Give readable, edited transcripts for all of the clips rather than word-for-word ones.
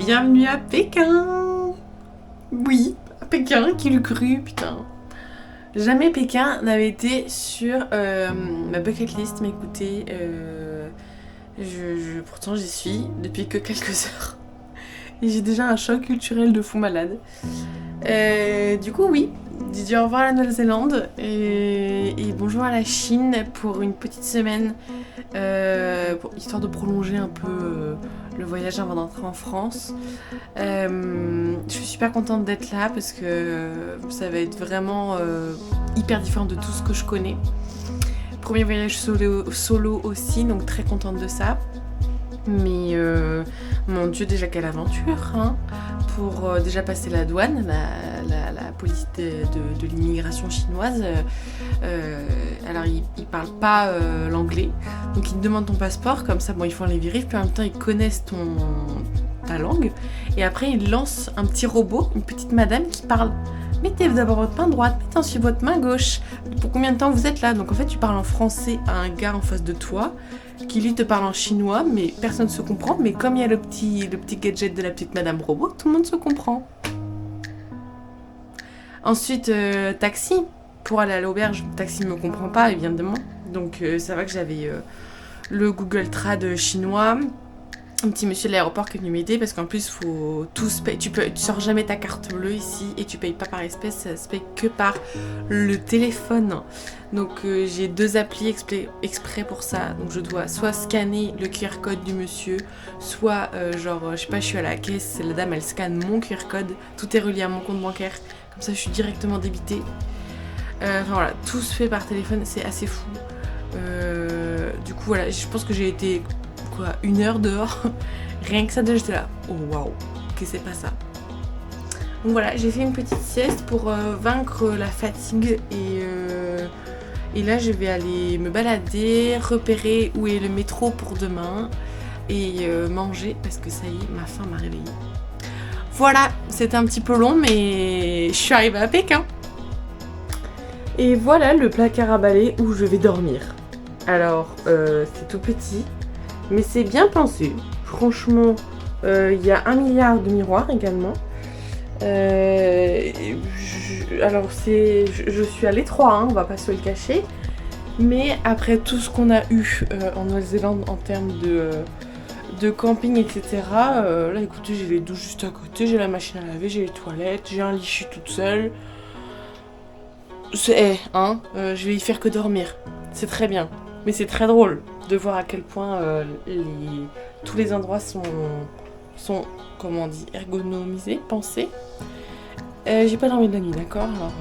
bienvenue à Pékin. Oui, à Pékin, qui l'eût cru, putain. Jamais Pékin n'avait été sur ma bucket list, mais écoutez, pourtant j'y suis depuis que quelques heures. Et j'ai déjà un choc culturel de fou malade. Du coup, oui, j'ai dit au revoir à la Nouvelle-Zélande et bonjour à la Chine pour une petite semaine, histoire de prolonger un peu le voyage avant d'entrer en France. Je suis super contente d'être là parce que ça va être vraiment hyper différent de tout ce que je connais. Premier voyage solo aussi, donc très contente de ça. Mais mon Dieu, déjà quelle aventure, hein, pour déjà passer la douane, la police de l'immigration chinoise. Alors ils parlent pas l'anglais, donc ils te demandent ton passeport, comme ça bon ils font les vérifs, puis en même temps ils connaissent ta langue, et après ils lancent un petit robot, une petite madame qui parle. Mettez d'abord votre main droite, mettez ensuite votre main gauche. Pour combien de temps vous êtes là? Donc en fait tu parles en français à un gars en face de toi, qui lui te parle en chinois, mais personne ne se comprend. Mais comme il y a le petit gadget de la petite madame robot, tout le monde se comprend. Ensuite, taxi, pour aller à l'auberge. Le taxi ne me comprend pas, évidemment. Donc ça va que j'avais le Google Trad chinois. Un petit monsieur de l'aéroport qui est venu m'aider parce qu'en plus faut tous payer. Tu sors jamais ta carte bleue ici et tu payes pas par espèce, ça se paye que par le téléphone. Donc j'ai 2 applis exprès pour ça. Donc je dois soit scanner le QR code du monsieur, soit je sais pas, je suis à la caisse, la dame elle scanne mon QR code, tout est relié à mon compte bancaire, comme ça je suis directement débitée. Enfin voilà, tout se fait par téléphone, c'est assez fou. Du coup voilà, je pense que j'ai été 1 heure dehors, rien que ça déjà j'étais là, oh waouh, que c'est pas ça. Donc voilà, j'ai fait une petite sieste pour vaincre la fatigue et là je vais aller me balader, repérer où est le métro pour demain et manger parce que ça y est, ma faim m'a réveillée. Voilà, c'était un petit peu long mais je suis arrivée à Pékin. Et voilà le placard à balai où je vais dormir. Alors c'est tout petit, mais c'est bien pensé. Franchement, il y a 1 milliard de miroirs également. Alors je suis à l'étroit, hein, on va pas se le cacher. Mais après tout ce qu'on a eu en Nouvelle-Zélande en termes de camping, etc. Là écoutez, j'ai les douches juste à côté, j'ai la machine à laver, j'ai les toilettes, j'ai un lit, je suis toute seule. Je vais y faire que dormir. C'est très bien. Mais c'est très drôle de voir à quel point tous les endroits sont comment on dit, ergonomisés, pensés. J'ai pas dormi de la nuit, d'accord? Alors,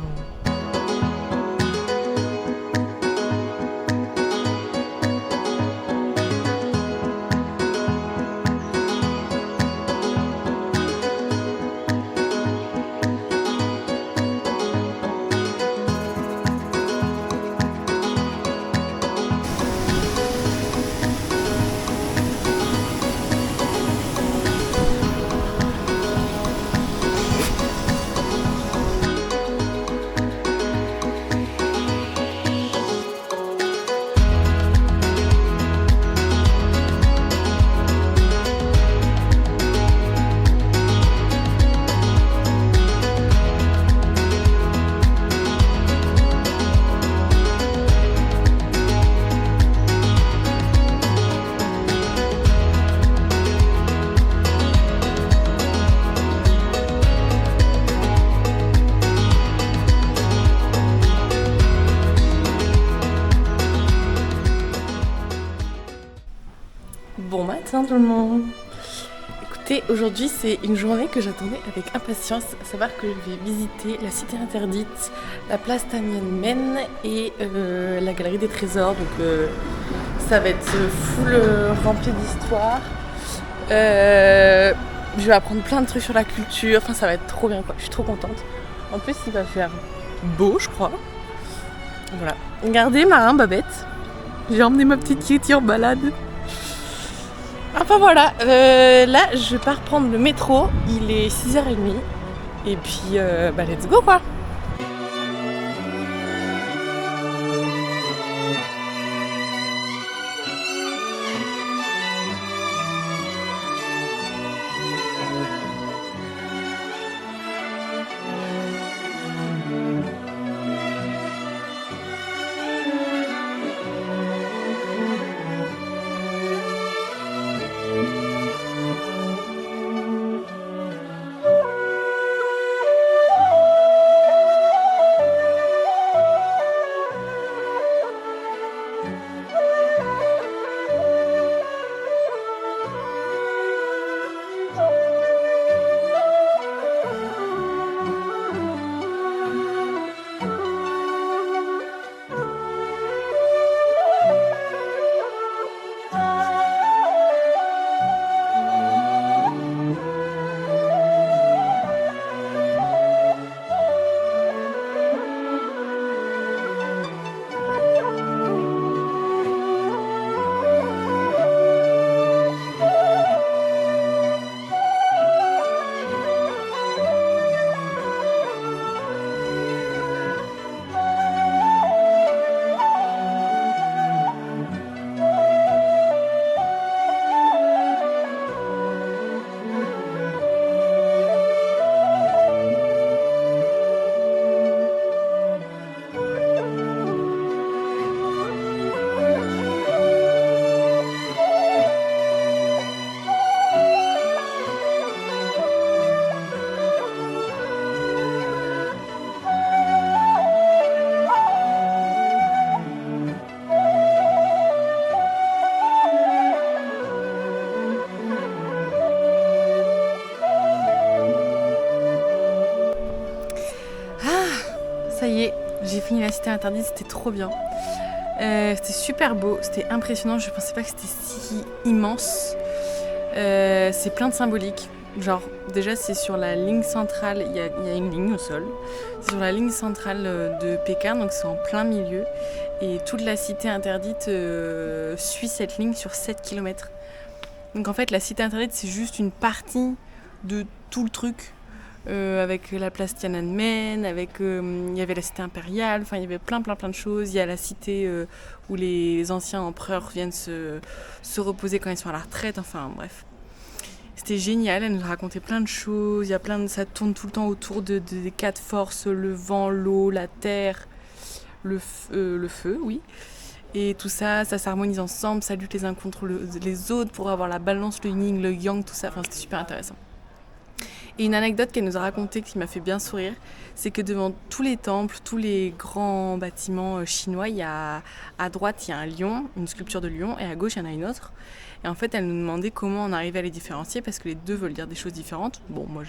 bon matin tout le monde. Écoutez, aujourd'hui c'est une journée que j'attendais avec impatience, à savoir que je vais visiter la cité interdite, la place Tiananmen et la galerie des trésors. Donc ça va être full rempli d'histoire. Je vais apprendre plein de trucs sur la culture, enfin ça va être trop bien quoi, je suis trop contente. En plus il va faire beau je crois. Voilà. Regardez ma Babette, j'ai emmené ma petite Kitty en balade. Enfin voilà, là je pars prendre le métro, il est 6h30 et puis let's go quoi. ça y est, j'ai fini la cité interdite, c'était trop bien. C'était super beau, c'était impressionnant, je pensais pas que c'était si immense. C'est plein de symbolique. Genre, déjà, c'est sur la ligne centrale, il y a une ligne au sol. C'est sur la ligne centrale de Pékin, donc c'est en plein milieu. Et toute la cité interdite suit cette ligne sur 7 km. Donc en fait, la cité interdite, c'est juste une partie de tout le truc. Avec la place Tiananmen, il y avait la cité impériale, enfin il y avait plein de choses. Il y a la cité où les anciens empereurs viennent se reposer quand ils sont à la retraite, enfin bref. C'était génial, elle nous racontait plein de choses, ça tourne tout le temps autour des 4 forces, le vent, l'eau, la terre, le feu, oui. Et tout ça, ça s'harmonise ensemble, ça lutte les uns contre les autres pour avoir la balance, le yin, le yang, tout ça, enfin c'était super intéressant. Et une anecdote qu'elle nous a racontée qui m'a fait bien sourire, c'est que devant tous les temples, tous les grands bâtiments chinois, à droite il y a un lion, une sculpture de lion, et à gauche il y en a une autre. Et en fait elle nous demandait comment on arrivait à les différencier parce que les deux veulent dire des choses différentes. Bon, moi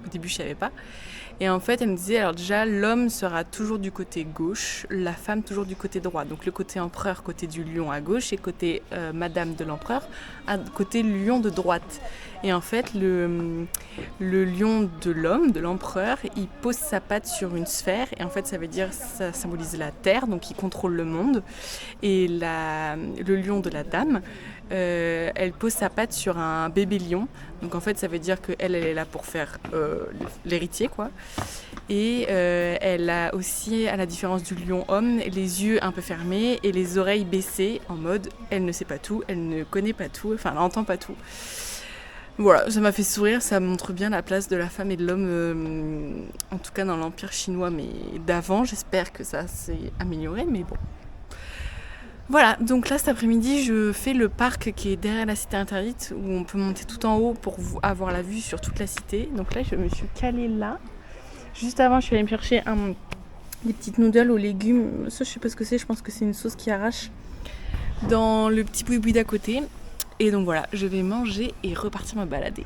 au début je savais pas. Et en fait elle me disait, alors déjà l'homme sera toujours du côté gauche, la femme toujours du côté droit. Donc le côté empereur, côté du lion à gauche, et côté madame de l'empereur, côté lion de droite. Et en fait le lion de l'homme, de l'empereur, il pose sa patte sur une sphère. Et en fait ça symbolise la terre, donc il contrôle le monde. Et le lion de la dame, elle pose sa patte sur un bébé lion. Donc en fait ça veut dire qu'elle est là pour faire l'héritier quoi. Et elle a aussi, à la différence du lion homme, les yeux un peu fermés et les oreilles baissées en mode elle ne sait pas tout, elle ne connaît pas tout, enfin elle n'entend pas tout. Voilà, ça m'a fait sourire, ça montre bien la place de la femme et de l'homme, en tout cas dans l'Empire chinois, mais d'avant. J'espère que ça s'est amélioré, mais bon. Voilà, donc là cet après-midi, je fais le parc qui est derrière la cité interdite, où on peut monter tout en haut pour avoir la vue sur toute la cité. Donc là, je me suis calée là. Juste avant, je suis allée me chercher des petites noodles aux légumes. Ça, je sais pas ce que c'est, je pense que c'est une sauce qui arrache. Dans le petit boui-boui d'à côté. Et donc voilà, je vais manger et repartir me balader.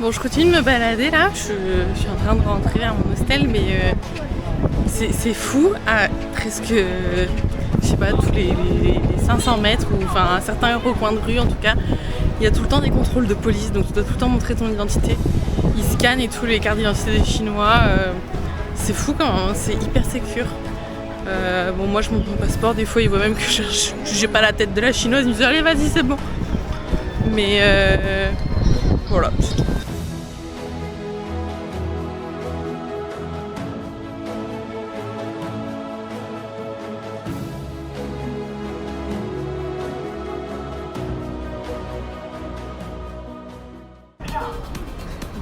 Bon, je continue de me balader là, je suis en train de rentrer vers mon hostel, mais c'est fou, à presque, je sais pas, tous les 500 mètres, ou enfin à certains recoins de rue en tout cas, il y a tout le temps des contrôles de police, donc tu dois tout le temps montrer ton identité. Ils scannent et tous les cartes d'identité des Chinois, c'est fou quand même, c'est hyper sécure. Bon, moi je montre mon passeport, des fois ils voient même que j'ai pas la tête de la chinoise, ils me disent allez vas-y c'est bon. Mais voilà, c'est tout.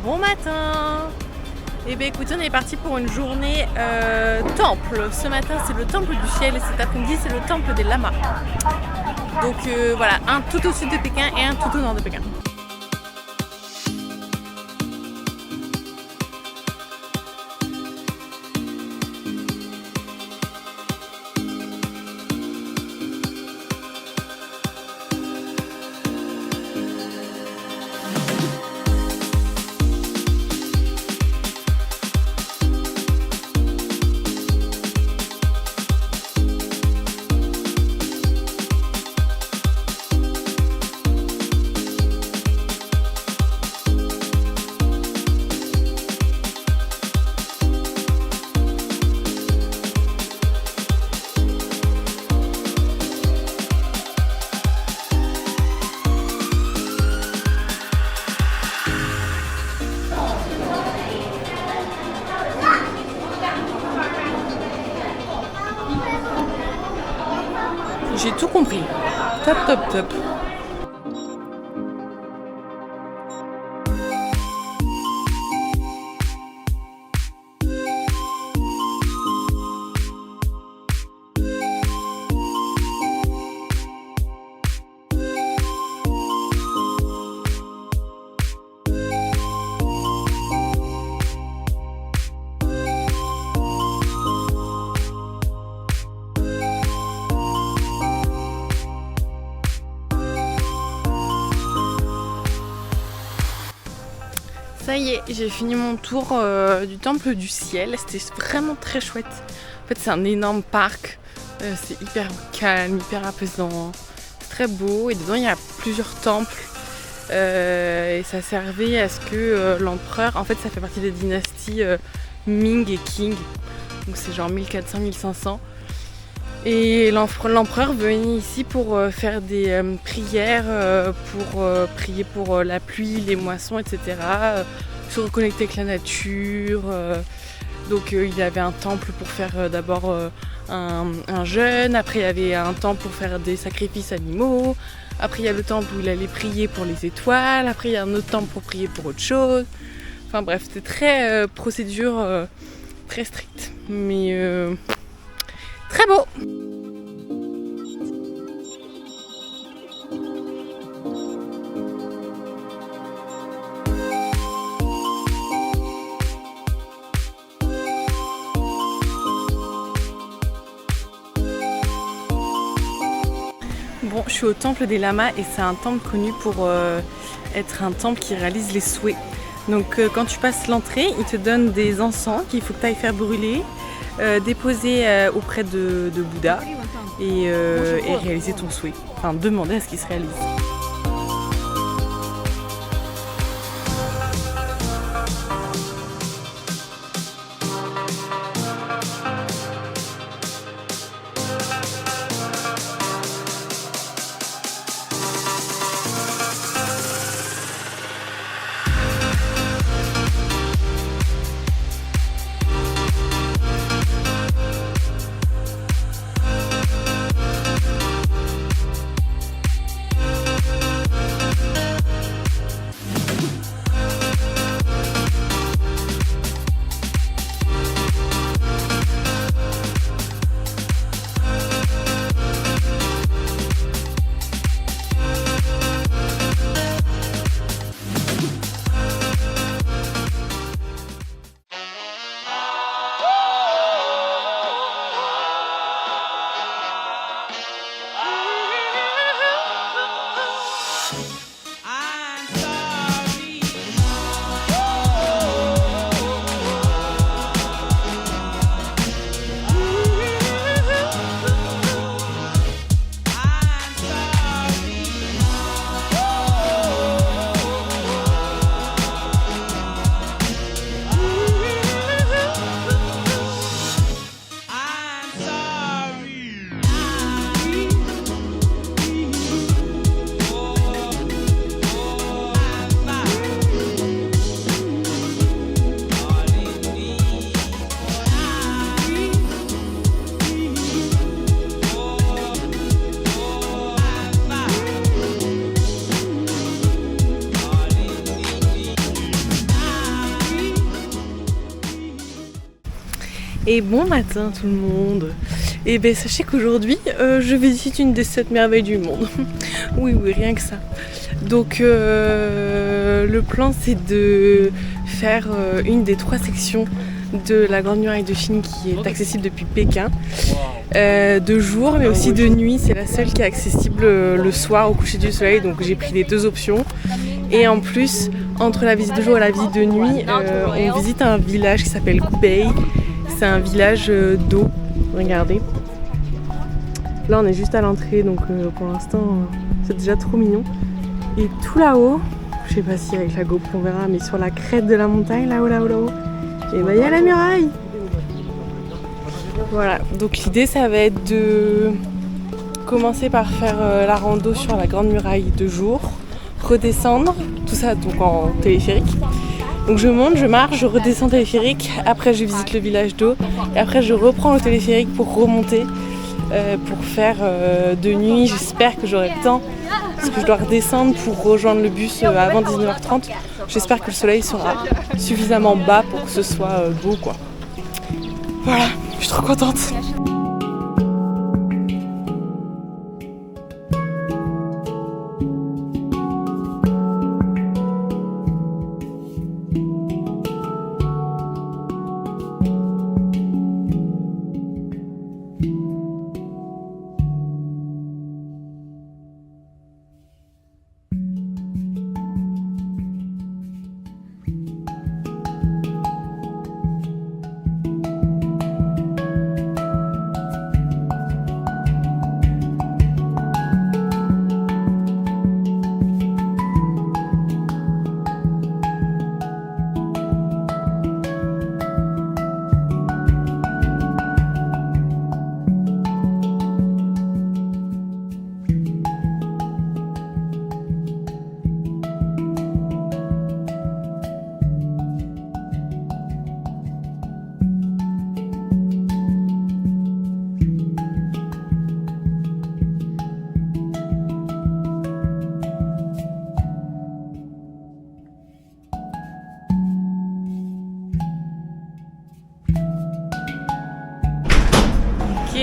Bon matin! Et bien écoutez, on est parti pour une journée temple. Ce matin c'est le temple du ciel et cet après-midi c'est le temple des lamas. Donc voilà, un tout au sud de Pékin et un tout au nord de Pékin. J'ai tout compris. Top, top, top. Ça y est, j'ai fini mon tour du temple du ciel. C'était vraiment très chouette. En fait, c'est un énorme parc. C'est hyper calme, hyper apaisant. C'est très beau. Et dedans, il y a plusieurs temples. Et ça servait à ce que l'empereur... En fait, ça fait partie des dynasties Ming et Qing. Donc c'est genre 1400-1500. Et l'empereur venait ici pour faire des prières, pour prier pour la pluie, les moissons, etc. Se reconnecter avec la nature. Donc il y avait un temple pour faire d'abord un jeûne. Après il y avait un temple pour faire des sacrifices animaux. Après il y a le temple où il allait prier pour les étoiles. Après il y a un autre temple pour prier pour autre chose. Enfin bref, c'était très procédure très stricte. Mais... très beau! Bon, je suis au temple des lamas et c'est un temple connu pour être un temple qui réalise les souhaits. Donc quand tu passes l'entrée, ils te donnent des encens qu'il faut que tu ailles faire brûler. Déposer auprès de Bouddha et réaliser ton souhait. Enfin, demander à ce qu'il se réalise. Et bon matin tout le monde. Et bien sachez qu'aujourd'hui je visite une des 7 merveilles du monde. Oui, rien que ça. Donc le plan c'est de faire une des 3 sections de la Grande Muraille de Chine qui est accessible depuis Pékin. De jour mais aussi de nuit, c'est la seule qui est accessible le soir au coucher du soleil, donc j'ai pris les 2 options. Et en plus, entre la visite de jour et la visite de nuit, on visite un village qui s'appelle Gubei. C'est un village d'eau, regardez. Là on est juste à l'entrée, donc pour l'instant c'est déjà trop mignon. Et tout là-haut, je sais pas si avec la GoPro on verra, mais sur la crête de la montagne, là-haut, et bah il y a la muraille. Voilà, donc l'idée ça va être de commencer par faire la rando sur la Grande Muraille de jour, redescendre, tout ça donc en téléphérique. Donc je monte, je marche, je redescends téléphérique, après je visite le village d'eau et après je reprends le téléphérique pour remonter, pour faire de nuit. J'espère que j'aurai le temps parce que je dois redescendre pour rejoindre le bus avant 19h30. J'espère que le soleil sera suffisamment bas pour que ce soit beau quoi. Voilà, je suis trop contente.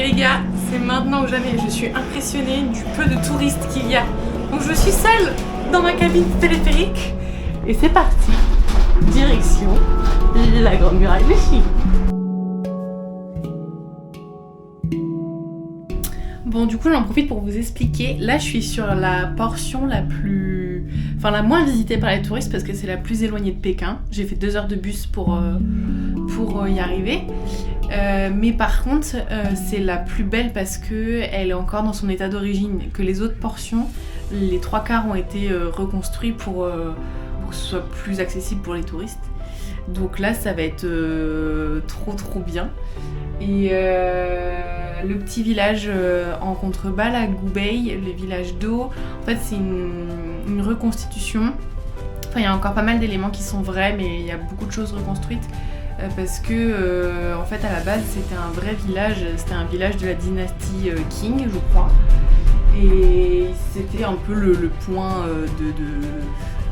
les gars, c'est maintenant ou jamais. Je suis impressionnée du peu de touristes qu'il y a. Donc je suis seule dans ma cabine téléphérique. Et c'est parti. Direction la Grande Muraille de Chine. Bon, du coup, j'en profite pour vous expliquer. Là, je suis sur la portion la moins visitée par les touristes parce que c'est la plus éloignée de Pékin. J'ai fait 2 heures de bus pour y arriver. Mais par contre, c'est la plus belle parce qu'elle est encore dans son état d'origine. Que les autres portions, les 3/4 ont été reconstruits pour que ce soit plus accessible pour les touristes. Donc là, ça va être trop bien. Et le petit village en contrebas, la Gubei, le village d'eau, en fait c'est une reconstitution. Enfin, il y a encore pas mal d'éléments qui sont vrais, mais il y a beaucoup de choses reconstruites parce que en fait à la base c'était un vrai village, c'était un village de la dynastie Qing, je crois. Et c'était un peu le point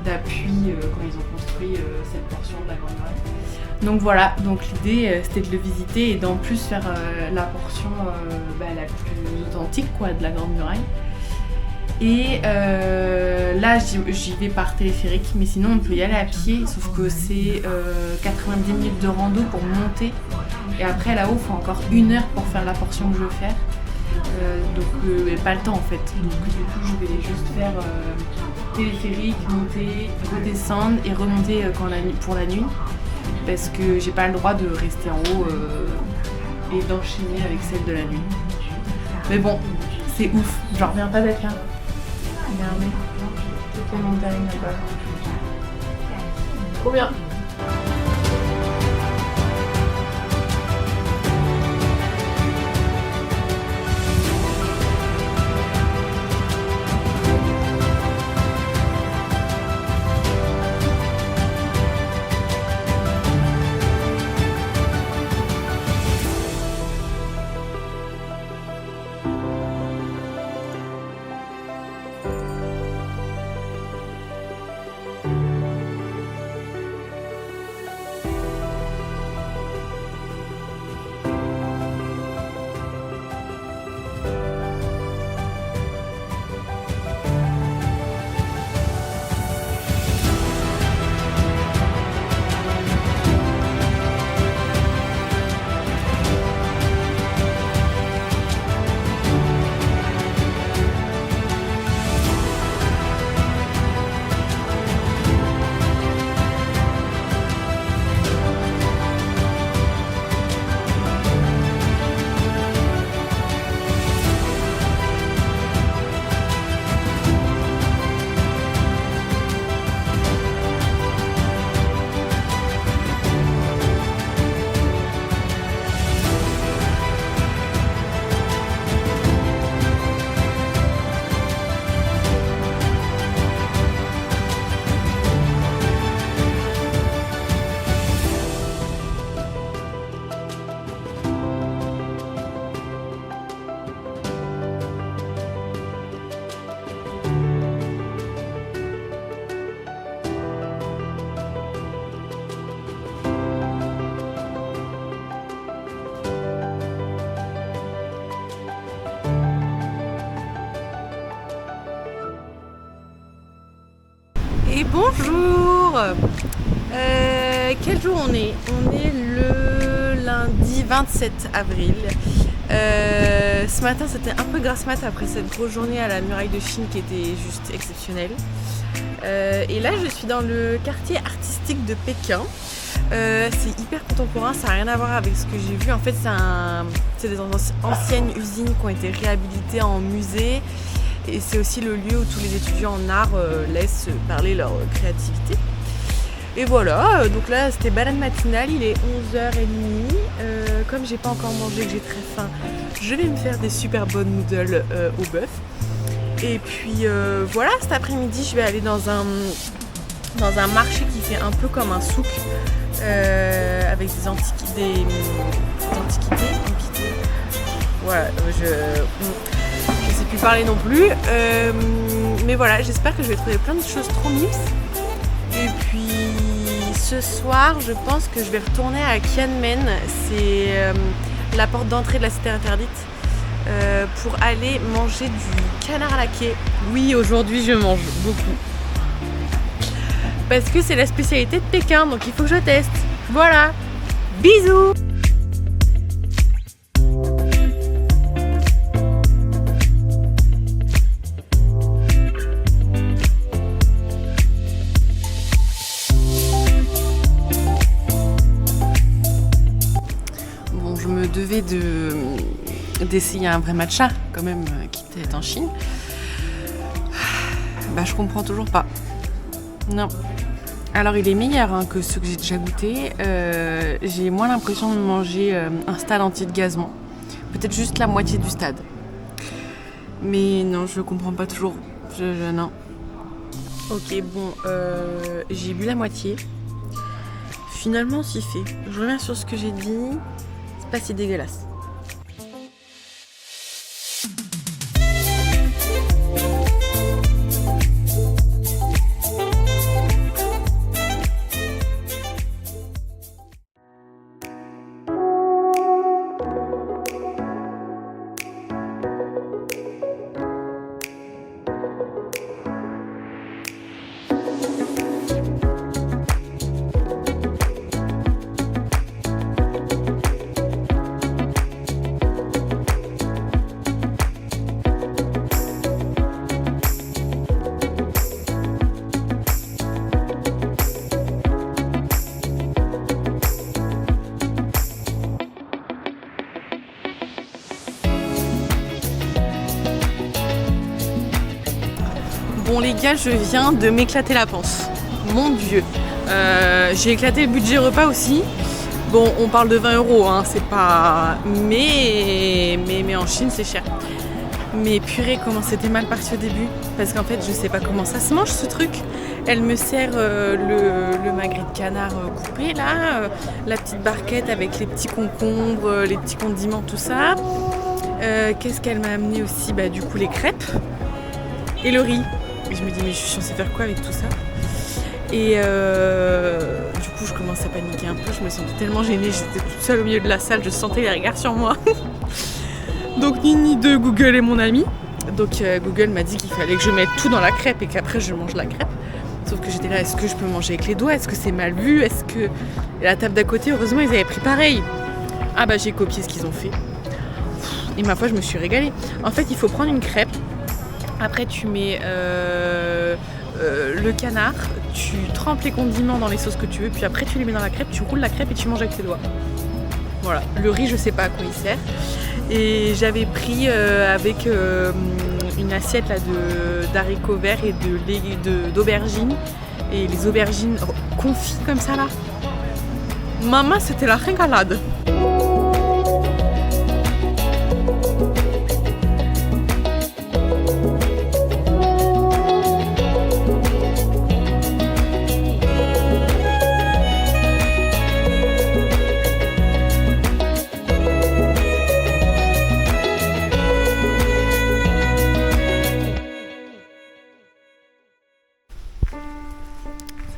d'appui quand ils ont construit cette portion de la Grande Muraille. Donc voilà, donc l'idée c'était de le visiter et d'en plus faire la portion la plus authentique quoi, de la Grande Muraille. Et là j'y vais par téléphérique, mais sinon on peut y aller à pied, sauf que c'est 90 minutes de rando pour monter. Et après là-haut il faut encore 1 heure pour faire la portion que je veux faire. Donc pas le temps en fait. Donc du coup je vais juste faire téléphérique, monter, redescendre et remonter pour la nuit. Parce que j'ai pas le droit de rester en haut et d'enchaîner avec celle de la nuit. Mais bon, c'est ouf, j'en reviens pas d'être là. Regardez, toutes les montagnes là-bas. Trop bien. Et bonjour. Quel jour on est? On est le lundi 27 avril. Ce matin c'était un peu grasse mat après cette grosse journée à la muraille de Chine qui était juste exceptionnelle. Et là je suis dans le quartier artistique de Pékin. C'est hyper contemporain, ça n'a rien à voir avec ce que j'ai vu. En fait c'est des anciennes usines qui ont été réhabilitées en musée. Et c'est aussi le lieu où tous les étudiants en art laissent parler leur créativité. Et voilà, donc là c'était balade matinale, il est 11h30. Comme j'ai pas encore mangé, que j'ai très faim, je vais me faire des super bonnes noodles au bœuf. Et puis voilà, cet après-midi je vais aller dans un marché qui fait un peu comme un souk avec des antiquités. Voilà, je sais plus parler non plus, mais voilà, j'espère que je vais trouver plein de choses trop mimes. Et puis ce soir, je pense que je vais retourner à Qianmen, c'est la porte d'entrée de la cité interdite. pour aller manger du canard laqué. Oui, aujourd'hui je mange beaucoup. Parce que c'est la spécialité de Pékin, donc il faut que je teste. Voilà, bisous. Bon, je me devais d'essayer un vrai matcha, quand même, quitte à être en Chine. Bah, je comprends toujours pas. Non. Alors, il est meilleur que ceux que j'ai déjà goûté. J'ai moins l'impression de manger un stade entier de gazement. Peut-être juste la moitié du stade. Mais non, je comprends pas toujours. Non. Ok, bon, j'ai bu la moitié. Finalement, si fait. Je reviens sur ce que j'ai dit. C'est pas si dégueulasse. Bon les gars, je viens de m'éclater la panse. Mon Dieu. J'ai éclaté le budget repas aussi. Bon, on parle de 20 €, hein, c'est pas... Mais en Chine, c'est cher. Mais purée, comment c'était mal parti au début. Parce qu'en fait, je sais pas comment ça se mange, ce truc. Elle me sert le magret de canard coupé, là. La petite barquette avec les petits concombres, les petits condiments, tout ça. Qu'est-ce qu'elle m'a amené aussi? Bah, du coup, les crêpes. Et le riz. Et je me dis, mais je suis censée faire quoi avec tout ça? Et du coup, je commence à paniquer un peu. Je me sentais tellement gênée. J'étais toute seule au milieu de la salle. Je sentais les regards sur moi. Donc, ni deux, Google est mon ami. Donc, Google m'a dit qu'il fallait que je mette tout dans la crêpe et qu'après, je mange la crêpe. Sauf que j'étais là, est-ce que je peux manger avec les doigts? Est-ce que c'est mal vu? Est-ce que... Et la table d'à côté, heureusement, ils avaient pris pareil. Ah bah, j'ai copié ce qu'ils ont fait. Et ma foi, je me suis régalée. En fait, il faut prendre une crêpe. Après, tu mets le canard, tu trempes les condiments dans les sauces que tu veux, puis après, tu les mets dans la crêpe, tu roules la crêpe et tu manges avec tes doigts. Voilà. Le riz, je sais pas à quoi il sert. Et j'avais pris avec une assiette là, d'haricots verts et d'aubergines. Et les aubergines confites comme ça là. Maman, c'était la régalade.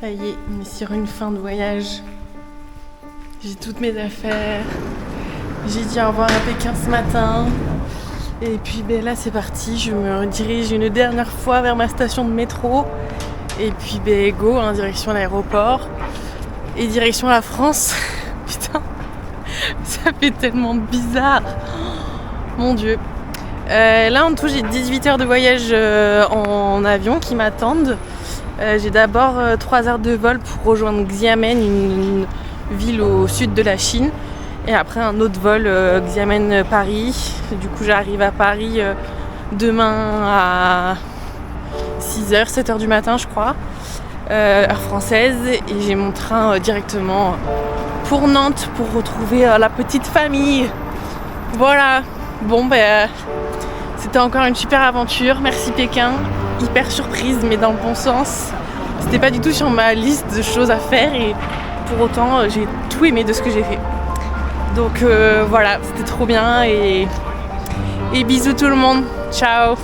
Ça y est, on est sur une fin de voyage. J'ai toutes mes affaires. J'ai dit au revoir à Pékin ce matin. Et puis ben là c'est parti, je me redirige une dernière fois vers ma station de métro. Et puis ben go, en direction l'aéroport. Et direction la France. Putain, ça fait tellement bizarre. Mon Dieu. Là en tout j'ai 18 heures de voyage en avion qui m'attendent. J'ai d'abord 3 heures de vol pour rejoindre Xiamen, une ville au sud de la Chine. Et après un autre vol Xiamen-Paris. Du coup j'arrive à Paris demain à 6h, 7h du matin je crois, heure française. Et j'ai mon train directement pour Nantes pour retrouver la petite famille. Voilà, bon ben c'était encore une super aventure, merci Pékin. Hyper surprise mais dans le bon sens. C'était pas du tout sur ma liste de choses à faire et pour autant j'ai tout aimé de ce que j'ai fait. Donc voilà, c'était trop bien et bisous tout le monde. Ciao.